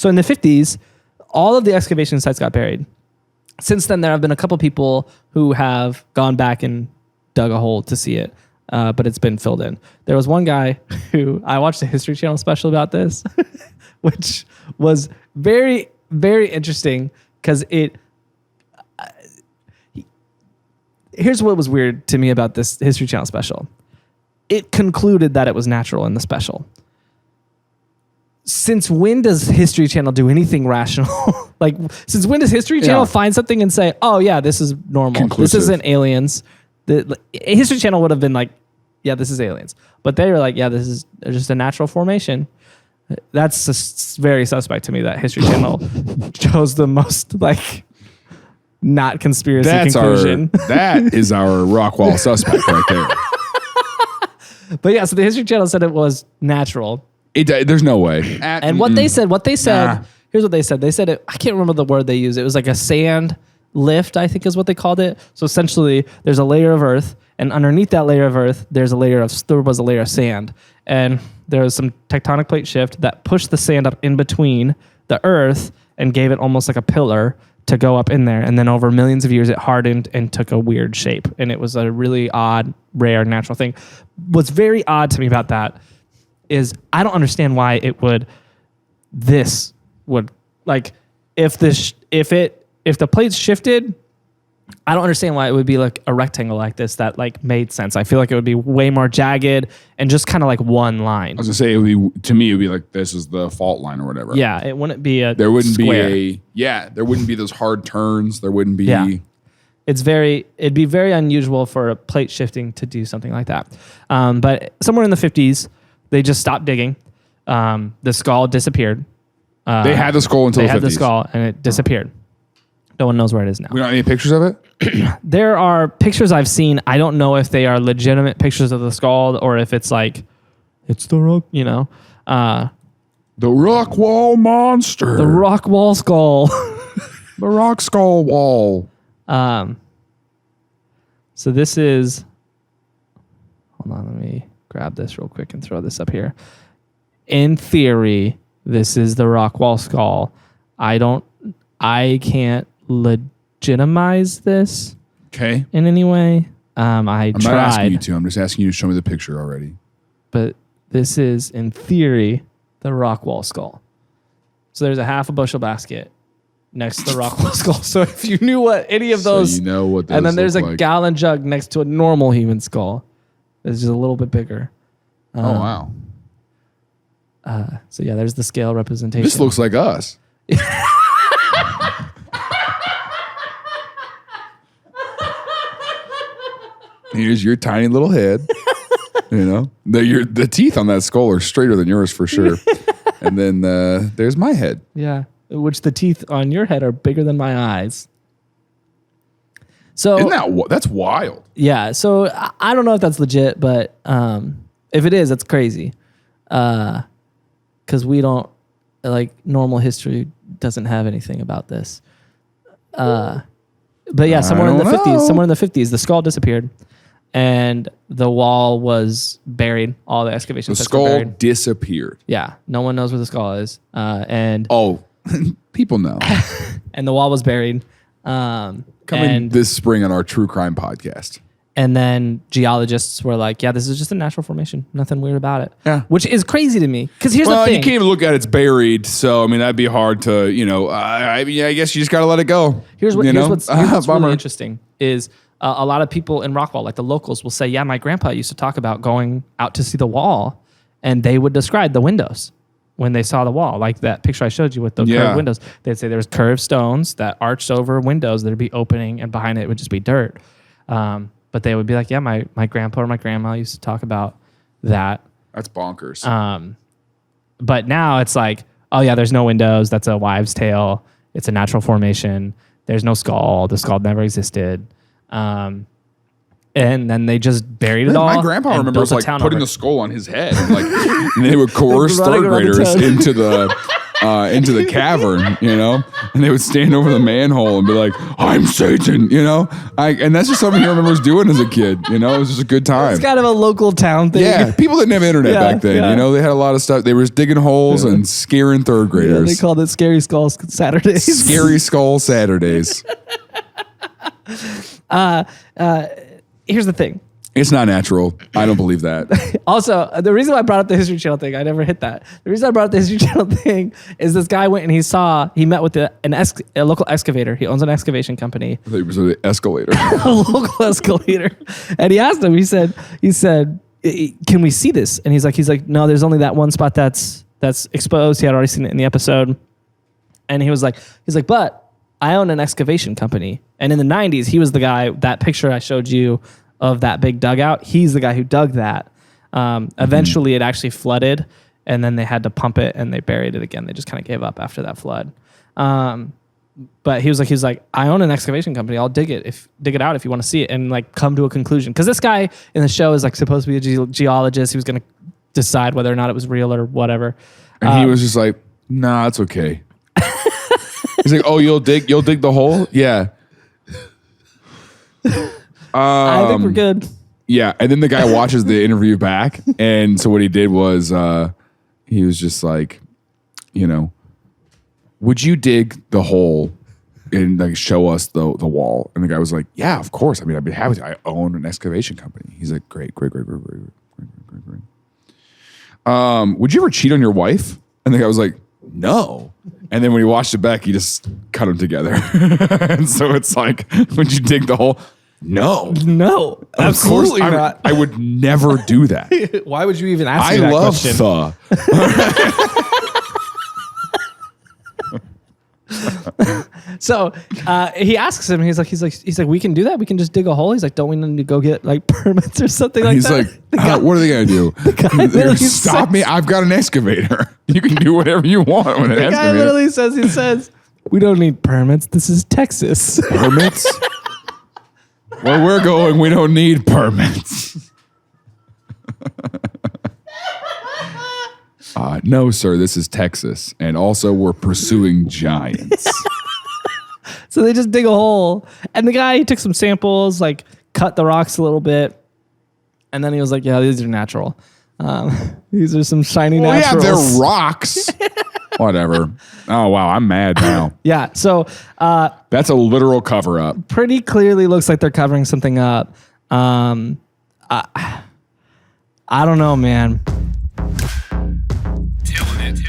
So in the 50s, all of the excavation sites got buried. Since then, there have been a couple people who have gone back and dug a hole to see it, but it's been filled in. There was one guy who I watched a History Channel special about this, which was very, very interesting because here's what was weird to me about this History Channel special. It concluded that it was natural in the special. Since when does History Channel do anything rational? Like, since when does History Channel find something and say, oh, yeah, this is normal. Conclusive. This isn't aliens. History Channel would have been like, yeah, this is aliens. But they were like, yeah, this is just a natural formation. That's just very suspect to me that History Channel chose the most, like, not conspiracy conclusion. That is our Rockwall suspect right there. But yeah, so the History Channel said it was natural. There's no way. And what they said, here's what they said. They said I can't remember the word they used. It was like a sand lift, I think is what they called it. So essentially there's a layer of earth, and underneath that layer of earth, there was a layer of sand. And there was some tectonic plate shift that pushed the sand up in between the earth and gave it almost like a pillar to go up in there. And then over millions of years, it hardened and took a weird shape. And it was a really odd, rare, natural thing. What's very odd to me about that is I don't understand why if the plates shifted, I don't understand why it would be like a rectangle like this that like made sense. I feel like it would be way more jagged and just kind of like one line. I was gonna say, it would be like this is the fault line or whatever. Yeah, it wouldn't be a there wouldn't square. There wouldn't be those hard turns. There wouldn't be. Yeah. It'd be very unusual for a plate shifting to do something like that. But somewhere in the 50s, they just stopped digging. The skull disappeared. They had the skull until they the 50s. had the skull and it disappeared. No one knows where it is now. We don't have any pictures of it? There are pictures I've seen. I don't know if they are legitimate pictures of the skull or if it's like, it's the rock, the Rockwall monster. The Rockwall skull. The rock skull wall. So this is, hold on, let me grab this real quick and throw this up here. In theory, this is the Rockwall skull. I can't legitimize this in any way. I'm not asking you to. I'm just asking you to show me the picture already. But this is, in theory, the Rockwall skull. So there's a half a bushel basket next to the Rockwall skull. So if you knew what any of those, you know what those and then there's a like. gallon jug next to a normal human skull. It's just a little bit bigger. Oh, wow. So yeah, there's the scale representation. This looks like us. Here's your tiny little head. The teeth on that skull are straighter than yours for sure. And then there's my head. Yeah, which the teeth on your head are bigger than my eyes. So that's wild. Yeah, so I don't know if that's legit, but if it is, that's crazy. Because we don't, like, normal history doesn't have anything about this. But yeah, somewhere in the 50s, the skull disappeared and the wall was buried. All the excavation sites were buried. The skull disappeared. Yeah, no one knows where the skull is. People know. And the wall was buried. Coming this spring on our True Crime podcast. And then geologists were like, yeah, this is just a natural formation. Nothing weird about it. Yeah. Which is crazy to me. Because here's the thing. You can't even look at it's buried. So, I mean, that'd be hard to, I guess you just got to let it go. Here's what's really interesting is a lot of people in Rockwall, like the locals, will say, yeah, my grandpa used to talk about going out to see the wall. And they would describe the windows when they saw the wall. Like that picture I showed you with the curved windows. They'd say there was curved stones that arched over windows that would be opening. And behind it would just be dirt. But they would be like, yeah, my grandpa or my grandma used to talk about that. That's bonkers. But now it's like, oh yeah, there's no windows. That's a wives' tale. It's a natural formation. There's no skull. The skull never existed. And then they just buried it all. My grandpa remembers like putting the skull on his head. And, like, and they would coerce third graders into the into the cavern, you know, and they would stand over the manhole and be like, "I'm Satan," you know, and that's just something he remembers doing as a kid. You know, it was just a good time. It's kind of a local town thing. Yeah, people didn't have internet back then. You know, they had a lot of stuff. They were just digging holes and scaring third Yeah, graders. they called it Scary Skulls Saturdays. Scary Skull Saturdays. Here's the thing. It's not natural. I don't believe that. Also, the reason why I brought up the History Channel thing, I never hit that. The reason I brought up the History Channel thing is this guy went and he met with a local excavator. He owns an excavation company. I thought it was an escalator. A local escalator. And he asked him, he said, "Can we see this?" And he's like, "No, there's only that one spot that's exposed." He had already seen it in the episode. And he was like, "But I own an excavation company." And in the 90s, he was the guy, that picture I showed you of that big dugout, he's the guy who dug that. Eventually it actually flooded, and then they had to pump it and they buried it again. They just kind of gave up after that flood. But he was like, "I own an excavation company. I'll dig it out if you want to see it and like come to a conclusion." Because this guy in the show is like supposed to be a geologist. He was going to decide whether or not it was real or whatever. And he was just like, "Nah, it's okay." He's like, "Oh, you'll dig the hole?" Yeah. I think we're good. Yeah, and then the guy watches the interview back, and so what he did was he was just like, you know, "Would you dig the hole and like show us the wall?" And the guy was like, "Yeah, of course. I mean, I'd be happy to. I own an excavation company." He's like, "Great. Would you ever cheat on your wife?" And the guy was like, "No." And then when he watched it back, he just cut them together. And so it's like, "Would you dig the hole?" No, Absolutely not. I would never do that. Why would you even ask I me that love question? So he asks him. He's like, "We can do that. We can just dig a hole." He's like, "Don't we need to go get like permits or something like He's that?" like, "What are they gonna do? They're gonna literally stop me? I've got an excavator. You can do whatever you want with an The guy excavator." literally says, "We don't need permits. This is Texas." Permits? Where we're going, we don't need permits. No, sir, this is Texas. And also, we're pursuing giants. So they just dig a hole. And the guy, he took some samples, like cut the rocks a little bit. And then he was like, "Yeah, these are natural. These are some shiny naturals." Yeah, they're rocks. Whatever. Oh, wow, I'm mad now. Yeah, so That's a literal cover up. pretty clearly looks like they're covering something up. I don't know, man. Tilling it.